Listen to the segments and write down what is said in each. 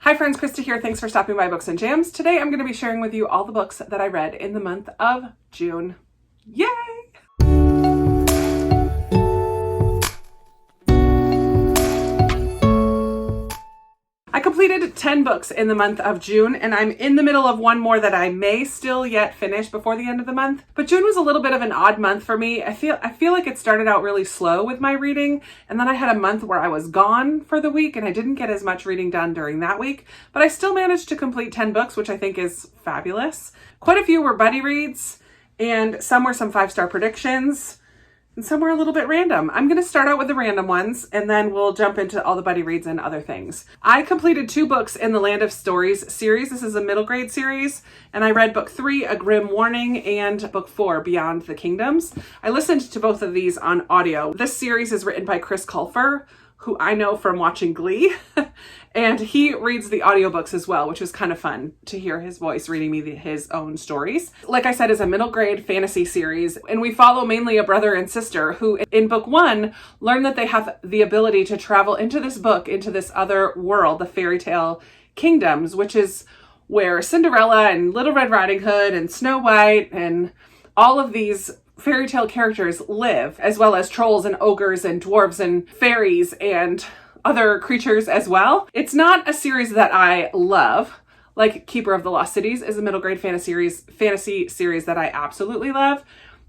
Hi friends, Krista here. Thanks for stopping by Books and Jams. Today I'm going to be sharing with you all the books that I read in the month of June. Yay! I completed 10 books in the month of June, and I'm in the middle of one more that I may still yet finish before the end of the month. But June was a little bit of an odd month for me. I feel like it started out really slow with my reading, and then I had a month where I was gone for the week and I didn't get as much reading done during that week, but I still managed to complete 10 books, which I think is fabulous. Quite a few were buddy reads, and some were some 5-star predictions. And some were a little bit random. I'm going to start out with the random ones, and then we'll jump into all the buddy reads and other things. I completed 2 books in the Land of Stories series. This is a middle grade series, and I read book 3, A Grim Warning, and book 4, Beyond the Kingdoms. I listened to both of these on audio. This series is written by Chris Colfer, who I know from watching Glee, and he reads the audiobooks as well, which was kind of fun to hear his voice reading me his own stories. Like I said, it's a middle grade fantasy series, and we follow mainly a brother and sister who in book 1 learn that they have the ability to travel into this other world, the fairy tale kingdoms, which is where Cinderella and Little Red Riding Hood and Snow White and all of these fairy tale characters live, as well as trolls and ogres and dwarves and fairies and other creatures as well. It's not a series that I love. Like Keeper of the Lost Cities is a middle grade fantasy series that I absolutely love,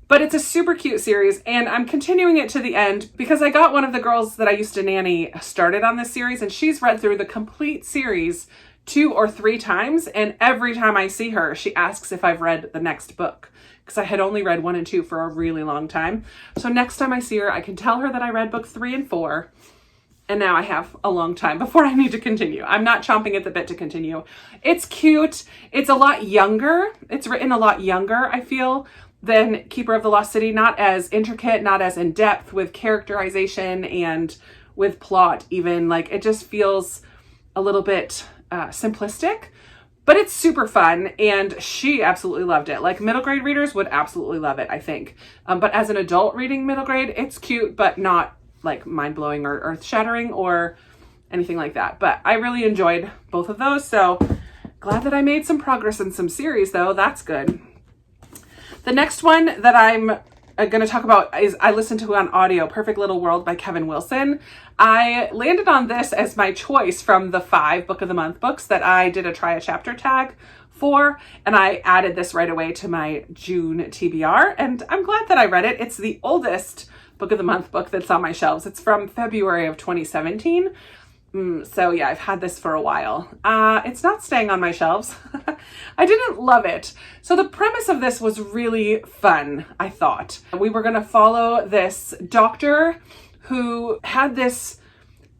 but it's a super cute series, and I'm continuing it to the end because I got one of the girls that I used to nanny started on this series, and she's read through the complete series 2 or 3 times, and every time I see her, she asks if I've read the next book, because I had only read 1 and 2 for a really long time. So next time I see her, I can tell her that I read book 3 and 4, and now I have a long time before I need to continue. I'm not chomping at the bit to continue. It's cute. It's a lot younger. It's written a lot younger, I feel, than Keeper of the Lost City. Not as intricate, not as in-depth with characterization and with plot even. Like, it just feels a little bit simplistic. But it's super fun, and she absolutely loved it. Like, middle grade readers would absolutely love it, I think. But as an adult reading middle grade, it's cute, but not like mind-blowing or earth-shattering or anything like that. But I really enjoyed both of those, so glad that I made some progress in some series, though. That's good. The next one that I'm going to talk about is I listened to on audio, Perfect Little World by Kevin Wilson. I landed on this as my choice from the 5 Book of the Month books that I did a try a chapter tag for, and I added this right away to my June TBR, and I'm glad that I read it. It's the oldest Book of the Month book that's on my shelves. It's from February of 2017. So yeah, I've had this for a while. It's not staying on my shelves. I didn't love it. So the premise of this was really fun, I thought. We were going to follow this doctor who had this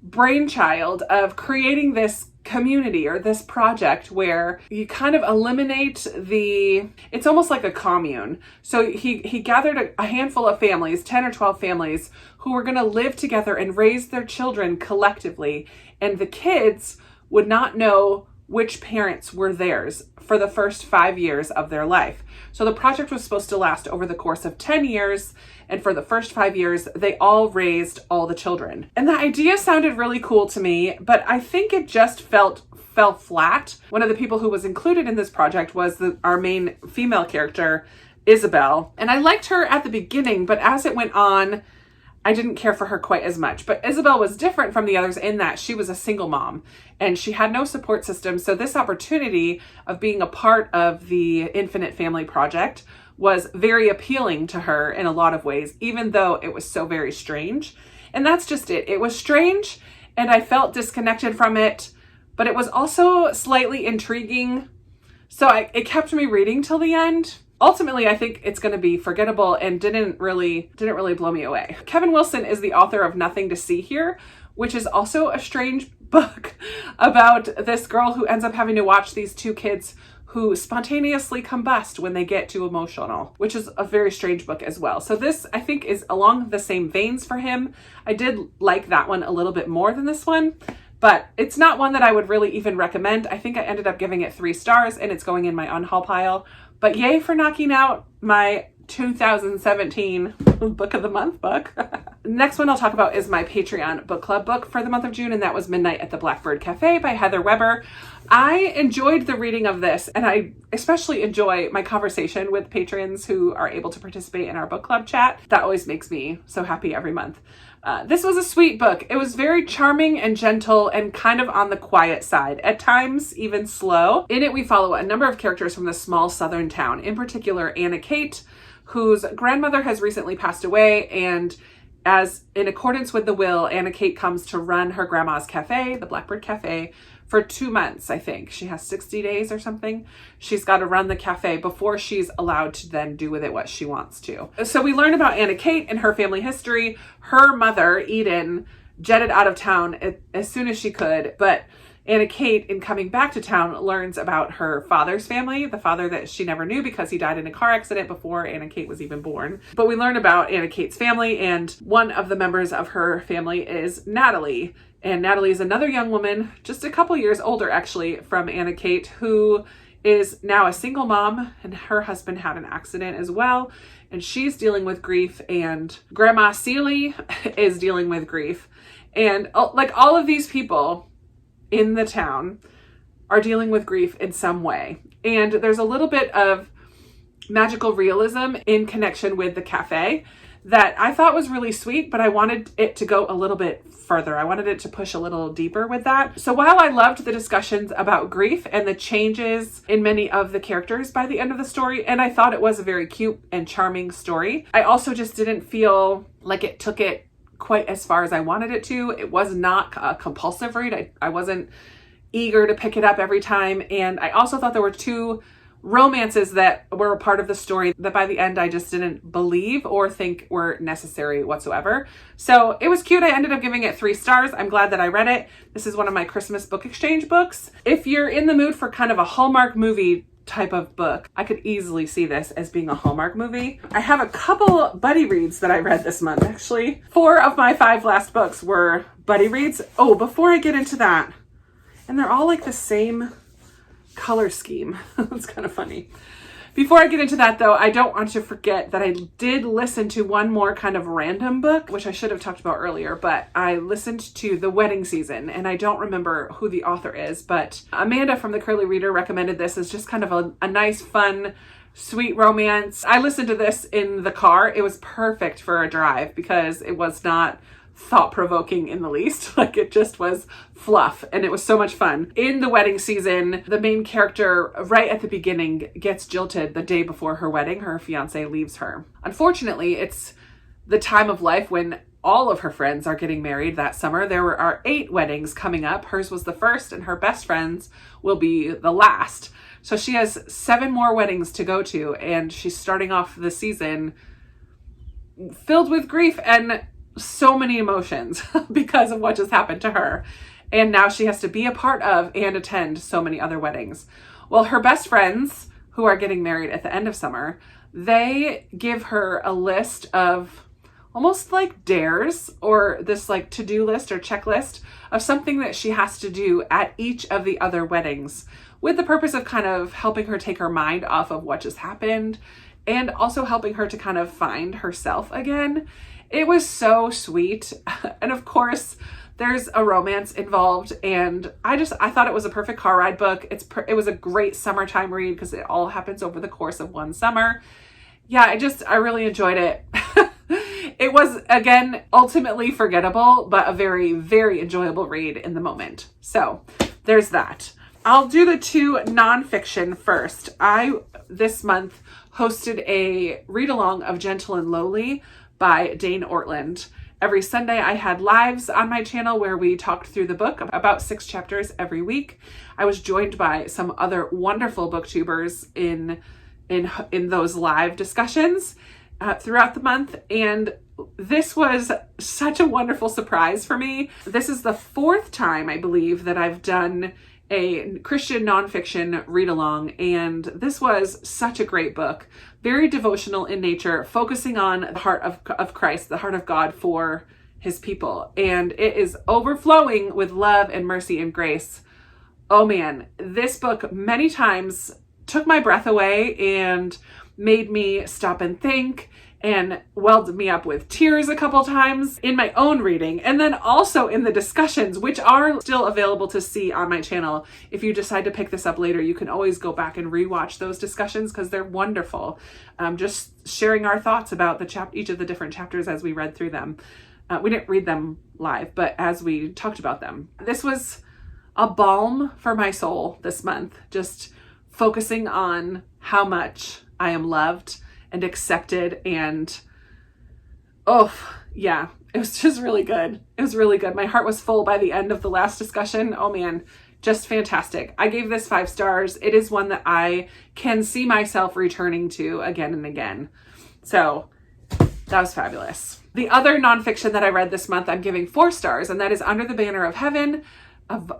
brainchild of creating this community or this project where you kind of eliminate it's almost like a commune. So he gathered a handful of families, 10 or 12 families, who were going to live together and raise their children collectively. And the kids would not know which parents were theirs for the first 5 years of their life. So the project was supposed to last over the course of 10 years. And for the first 5 years, they all raised all the children. And the idea sounded really cool to me, but I think it just fell flat. One of the people who was included in this project was our main female character, Isabel. And I liked her at the beginning, but as it went on, I didn't care for her quite as much. But Isabel was different from the others in that she was a single mom and she had no support system. So this opportunity of being a part of the Infinite Family Project was very appealing to her in a lot of ways, even though it was so very strange. And that's just it. It was strange and I felt disconnected from it, but it was also slightly intriguing. So it kept me reading till the end. Ultimately, I think it's going to be forgettable and didn't really blow me away. Kevin Wilson is the author of Nothing to See Here, which is also a strange book about this girl who ends up having to watch these 2 kids who spontaneously combust when they get too emotional, which is a very strange book as well. So this, I think, is along the same veins for him. I did like that one a little bit more than this one, but it's not one that I would really even recommend. I think I ended up giving it 3 stars and it's going in my unhaul pile. But yay for knocking out my 2017 book of the month book. Next one I'll talk about is my Patreon book club book for the month of June, and that was Midnight at the Blackbird Cafe by Heather Weber. I enjoyed the reading of this, and I especially enjoy my conversation with patrons who are able to participate in our book club chat. That always makes me so happy every month. This was a sweet book. It was very charming and gentle and kind of on the quiet side, at times even slow. In it, we follow a number of characters from this small southern town, in particular Anna Kate, whose grandmother has recently passed away, and as in accordance with the will, Anna Kate comes to run her grandma's cafe, the Blackbird Cafe, for 2 months, I think. She has 60 days or something. She's got to run the cafe before she's allowed to then do with it what she wants to. So we learn about Anna Kate and her family history. Her mother, Eden, jetted out of town as soon as she could, but Anna Kate, in coming back to town, learns about her father's family, the father that she never knew because he died in a car accident before Anna Kate was even born. But we learn about Anna Kate's family, and one of the members of her family is Natalie. And Natalie is another young woman, just a couple years older actually, from Anna Kate, who is now a single mom, and her husband had an accident as well. And she's dealing with grief, and Grandma Seeley is dealing with grief. And like all of these people in the town are dealing with grief in some way. And there's a little bit of magical realism in connection with the cafe that I thought was really sweet, but I wanted it to go a little bit further. I wanted it to push a little deeper with that. So while I loved the discussions about grief and the changes in many of the characters by the end of the story, and I thought it was a very cute and charming story, I also just didn't feel like it took it quite as far as I wanted it to. It was not a compulsive read. I wasn't eager to pick it up every time. And I also thought there were 2 romances that were a part of the story that by the end I just didn't believe or think were necessary whatsoever. So it was cute. I ended up giving it 3 stars. I'm glad that I read it. This is one of my Christmas book exchange books. If you're in the mood for kind of a Hallmark movie type of book, I could easily see this as being a Hallmark movie. I have a couple buddy reads that I read this month, actually. 4 of my 5 last books were buddy reads. Oh, before I get into that, and they're all like the same color scheme. It's kind of funny. Before I get into that though, I don't want to forget that I did listen to one more kind of random book, which I should have talked about earlier, but I listened to The Wedding Season, and I don't remember who the author is, but Amanda from the Curly Reader recommended this as just kind of a nice, fun, sweet romance. I listened to this in the car. It was perfect for a drive because it was not thought-provoking in the least. Like, it just was fluff, and it was so much fun. In The Wedding Season, the main character right at the beginning gets jilted the day before her wedding. Her fiance leaves her. Unfortunately, it's the time of life when all of her friends are getting married that summer. There are 8 weddings coming up. Hers was the first, and her best friend's will be the last. So she has 7 more weddings to go to, and she's starting off the season filled with grief and so many emotions because of what just happened to her. And now she has to be a part of and attend so many other weddings. Well, her best friends who are getting married at the end of summer, they give her a list of almost like dares, or this like to-do list or checklist of something that she has to do at each of the other weddings, with the purpose of kind of helping her take her mind off of what just happened and also helping her to kind of find herself again. It was so sweet. And of course, there's a romance involved, and I thought it was a perfect car ride book. It was a great summertime read because it all happens over the course of one summer. Yeah, I really enjoyed it. It was, again, ultimately forgettable, but a very, very enjoyable read in the moment. So there's that. I'll do the 2 nonfiction first. I, this month, hosted a read-along of Gentle and Lowly by Dane Ortland. Every Sunday I had lives on my channel where we talked through the book, about 6 chapters every week. I was joined by some other wonderful booktubers in those live discussions throughout the month, and this was such a wonderful surprise for me. This is the 4th time, I believe, that I've done a Christian nonfiction read-along, and this was such a great book. Very devotional in nature, focusing on the heart of Christ, the heart of God for his people. And it is overflowing with love and mercy and grace. Oh man, this book many times took my breath away and made me stop and think and welled me up with tears a couple times in my own reading, and then also in the discussions, which are still available to see on my channel. If you decide to pick this up later, you can always go back and rewatch those discussions because they're wonderful. Just sharing our thoughts about each of the different chapters as we read through them. We didn't read them live, but as we talked about them. This was a balm for my soul this month, just focusing on how much I am loved and accepted, and oh yeah, it was just really good. It was really good. My heart was full by the end of the last discussion. Oh man, just fantastic. I gave this 5 stars. It is one that I can see myself returning to again and again. So that was fabulous. The other nonfiction that I read this month, I'm giving 4 stars, and that is Under the Banner of Heaven,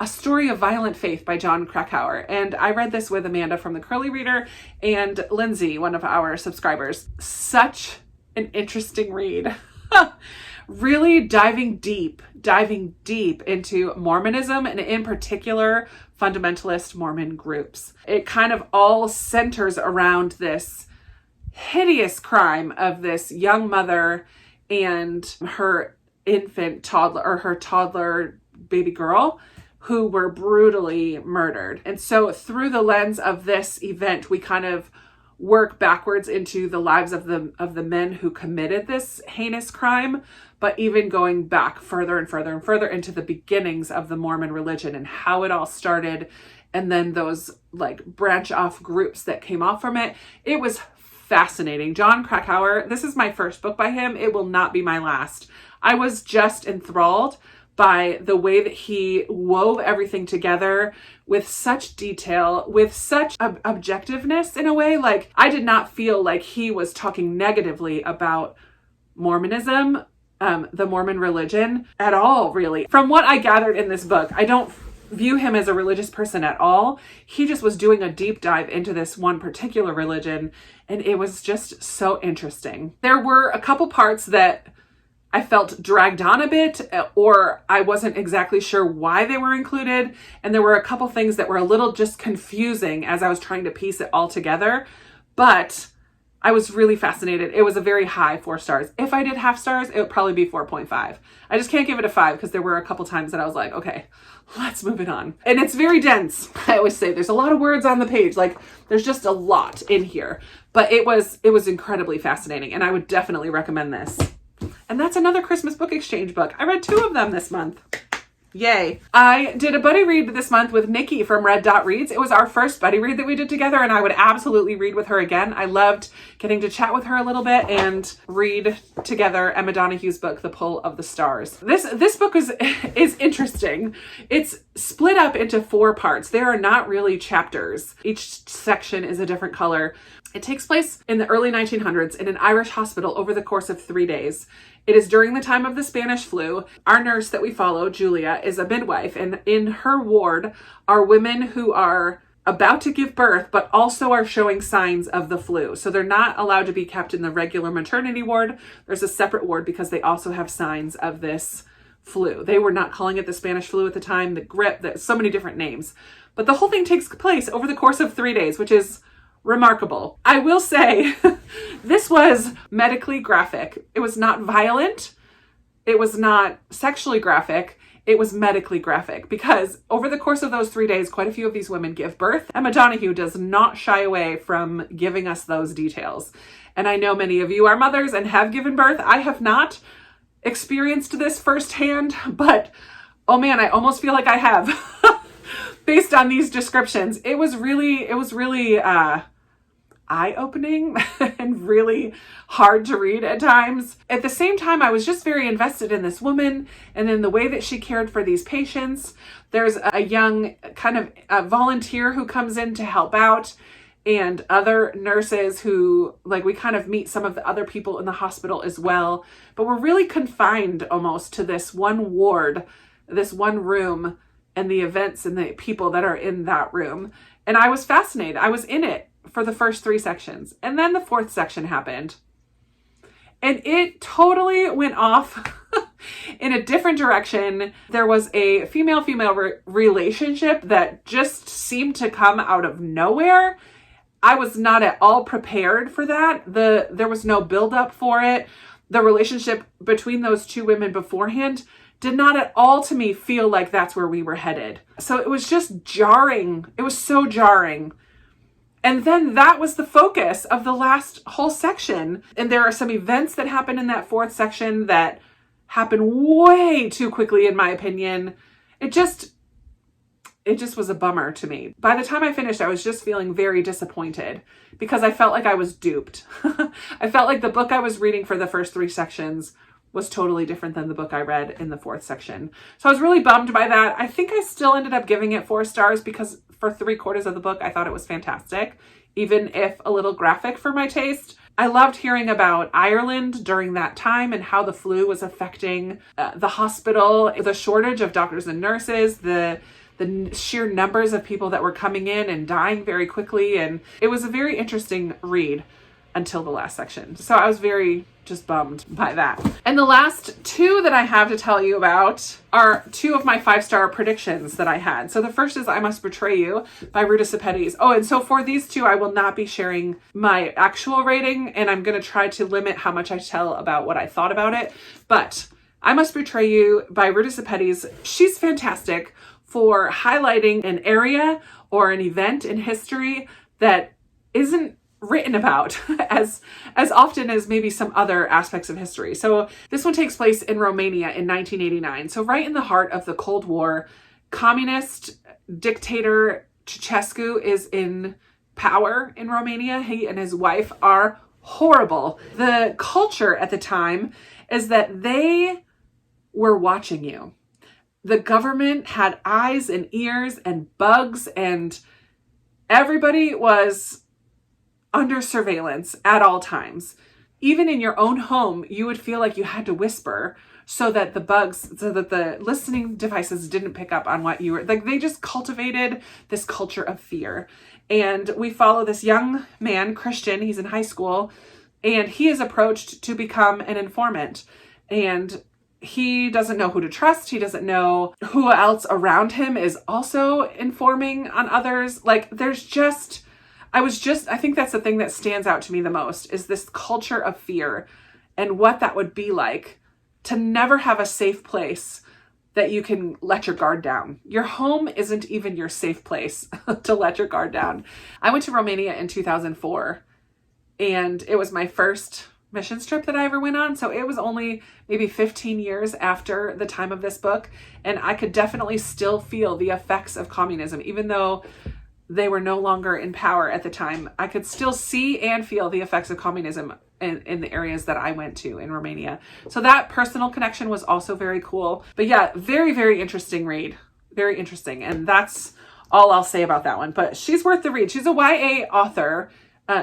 A Story of Violent Faith by Jon Krakauer. And I read this with Amanda from the Curly Reader and Lindsay, one of our subscribers. Such an interesting read. Really diving deep into Mormonism, and in particular, fundamentalist Mormon groups. It kind of all centers around this hideous crime of this young mother and her infant toddler, or her toddler baby girl, who were brutally murdered. And so through the lens of this event, we kind of work backwards into the lives of the men who committed this heinous crime, but even going back further and further and further into the beginnings of the Mormon religion and how it all started, and then those like branch off groups that came off from it. It was fascinating. Jon Krakauer, this is my first book by him. It will not be my last. I was just enthralled by the way that he wove everything together with such detail, with such objectiveness in a way. Like, I did not feel like he was talking negatively about Mormonism, the Mormon religion at all, really. From what I gathered in this book, I don't view him as a religious person at all. He just was doing a deep dive into this one particular religion, and it was just so interesting. There were a couple parts that I felt dragged on a bit, or I wasn't exactly sure why they were included. And there were a couple things that were a little just confusing as I was trying to piece it all together. But I was really fascinated. It was a very high 4 stars. If I did half stars, it would probably be 4.5. I just can't give it a 5 because there were a couple times that I was like, okay, let's move it on. And it's very dense. I always say there's a lot of words on the page. Like, there's just a lot in here. But it was incredibly fascinating, and I would definitely recommend this. And that's another Christmas book exchange book. I read 2 of them this month. Yay. I did a buddy read this month with Nikki from Red Dot Reads. It was our first buddy read that we did together, and I would absolutely read with her again. I loved getting to chat with her a little bit and read together Emma Donohue's book, The Pull of the Stars. This book is interesting. It's split up into 4 parts. There are not really chapters. Each section is a different color. It takes place in the early 1900s in an Irish hospital over the course of 3 days. It is during the time of the Spanish flu. Our nurse that we follow, Julia, is a midwife, and in her ward are women who are about to give birth, but also are showing signs of the flu. So they're not allowed to be kept in the regular maternity ward. There's a separate ward because they also have signs of this flu. They were not calling it the Spanish flu at the time, the grip, so many different names. But the whole thing takes place over the course of 3 days, which is remarkable. I will say this was medically graphic. It was not violent. It was not sexually graphic. It was medically graphic because over the course of those 3 days, quite a few of these women give birth. Emma Donohue does not shy away from giving us those details. And I know many of you are mothers and have given birth. I have not experienced this firsthand, but oh man, I almost feel like I have based on these descriptions. It was really eye-opening and really hard to read at times. At the same time, I was just very invested in this woman and in the way that she cared for these patients. There's a young kind of a volunteer who comes in to help out, and other nurses who, like, we kind of meet some of the other people in the hospital as well. But we're really confined almost to this one ward, this one room, and the events and the people that are in that room. And I was fascinated. I was in it for the first 3 sections. And then the 4th section happened. And it totally went off in a different direction. There was a female-female relationship that just seemed to come out of nowhere. I was not at all prepared for that. There was no build up for it. The relationship between those two women beforehand did not at all to me feel like that's where we were headed. So it was just jarring. It was so jarring. And then that was the focus of the last whole section. And there are some events that happen in that fourth section that happen way too quickly, in my opinion. It just was a bummer to me. By the time I finished, I was just feeling very disappointed because I felt like I was duped. I felt like the book I was reading for the first 3 sections was totally different than the book I read in the 4th section. So I was really bummed by that. I think I still ended up giving it 4 stars because for 3/4 of the book, I thought it was fantastic, even if a little graphic for my taste. I loved hearing about Ireland during that time and how the flu was affecting the hospital, the shortage of doctors and nurses, the sheer numbers of people that were coming in and dying very quickly. And it was a very interesting read until the last section. So I was very just bummed by that. And the last 2 that I have to tell you about are 2 of my 5-star predictions that I had. So the first is I Must Betray You by Ruta Sepetys. Oh, and so for these 2, I will not be sharing my actual rating, and I'm going to try to limit how much I tell about what I thought about it. But I Must Betray You by Ruta Sepetys, she's fantastic for highlighting an area or an event in history that isn't written about as often as maybe some other aspects of history. So this one takes place in Romania in 1989. So right in the heart of the Cold War, communist dictator Ceausescu is in power in Romania. He and his wife are horrible. The culture at the time is that they were watching you. The government had eyes and ears and bugs, and everybody was under surveillance at all times. Even in your own home, you would feel like you had to whisper so that the listening devices didn't pick up on what you were like. They just cultivated this culture of fear. And we follow this young man, Christian. He's in high school, and he is approached to become an informant. And he doesn't know who to trust. He doesn't know who else around him is also informing on others. Like I think that's the thing that stands out to me the most is this culture of fear and what that would be like to never have a safe place that you can let your guard down. Your home isn't even your safe place to let your guard down. I went to Romania in 2004, and it was my first missions trip that I ever went on. So it was only maybe 15 years after the time of this book. And I could definitely still feel the effects of communism, even though they were no longer in power at the time. I could still see and feel the effects of communism in the areas that I went to in Romania. So that personal connection was also very cool. But yeah, very, very interesting read. Very interesting. And that's all I'll say about that one. But she's worth the read. She's a YA author.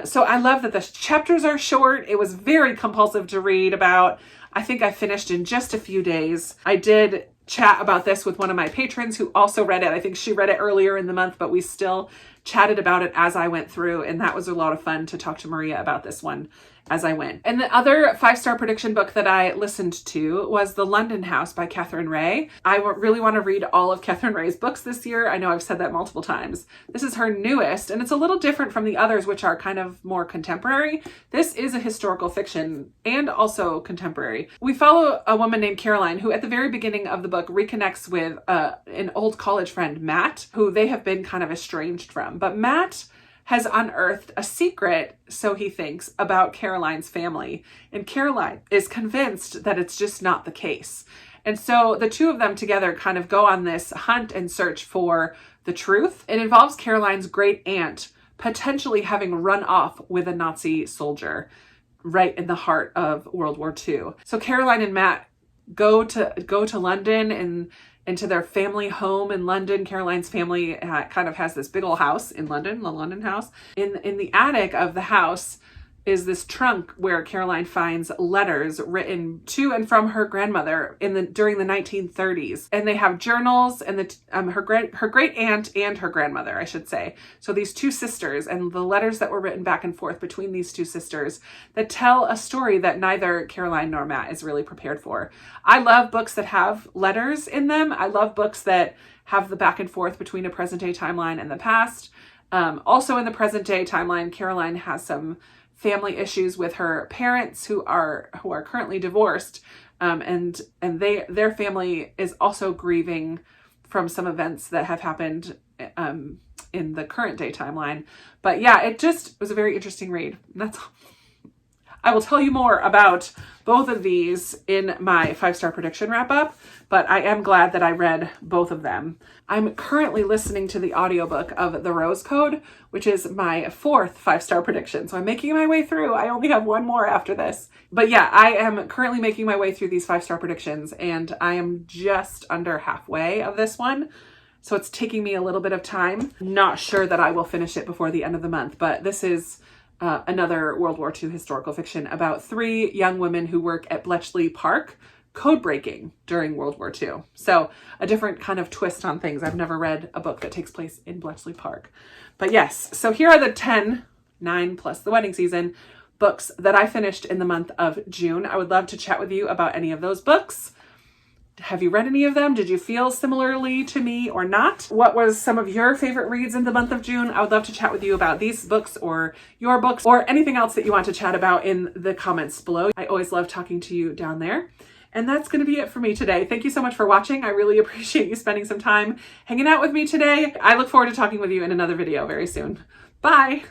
So I love that the chapters are short. It was very compulsive to read about. I think I finished in just a few days. I did chat about this with one of my patrons who also read it. I think she read it earlier in the month, but we still chatted about it as I went through. And that was a lot of fun to talk to Maria about this one as I went. And the other 5-star prediction book that I listened to was The London House by Catherine Ray. I really want to read all of Catherine Ray's books this year. I know I've said that multiple times. This is her newest, and it's a little different from the others, which are kind of more contemporary. This is a historical fiction and also contemporary. We follow a woman named Caroline who at the very beginning of the book reconnects with an old college friend, Matt, who they have been kind of estranged from. But Matt has unearthed a secret, so he thinks, about Caroline's family. And Caroline is convinced that it's just not the case. And so the two of them together kind of go on this hunt and search for the truth. It involves Caroline's great aunt potentially having run off with a Nazi soldier right in the heart of World War II. So Caroline and Matt go to London and into their family home in London. Caroline's family kind of has this big old house in London, the London house. In the attic of the house is this trunk where Caroline finds letters written to and from her grandmother during the 1930s. And they have journals and her great aunt and her grandmother, I should say. So these two sisters and the letters that were written back and forth between these two sisters that tell a story that neither Caroline nor Matt is really prepared for. I love books that have letters in them. I love books that have the back and forth between a present day timeline and the past. Also in the present day timeline, Caroline has some family issues with her parents who are currently divorced, and their family is also grieving from some events that have happened in the current day timeline. But yeah, it just was a very interesting read. That's all. I will tell you more about both of these in my 5-star prediction wrap up, but I am glad that I read both of them. I'm currently listening to the audiobook of The Rose Code, which is my 4th 5-star prediction. So I'm making my way through. I only have one more after this. But yeah, I am currently making my way through these 5-star predictions, and I am just under halfway of this one. So it's taking me a little bit of time. Not sure that I will finish it before the end of the month, but this is another World War II historical fiction about 3 young women who work at Bletchley Park code breaking during World War II. So a different kind of twist on things. I've never read a book that takes place in Bletchley Park. But yes, so here are the 9 plus the wedding season, books that I finished in the month of June. I would love to chat with you about any of those books. Have you read any of them? Did you feel similarly to me or not? What was some of your favorite reads in the month of June? I would love to chat with you about these books or your books or anything else that you want to chat about in the comments below. I always love talking to you down there. And that's going to be it for me today. Thank you so much for watching. I really appreciate you spending some time hanging out with me today. I look forward to talking with you in another video very soon. Bye.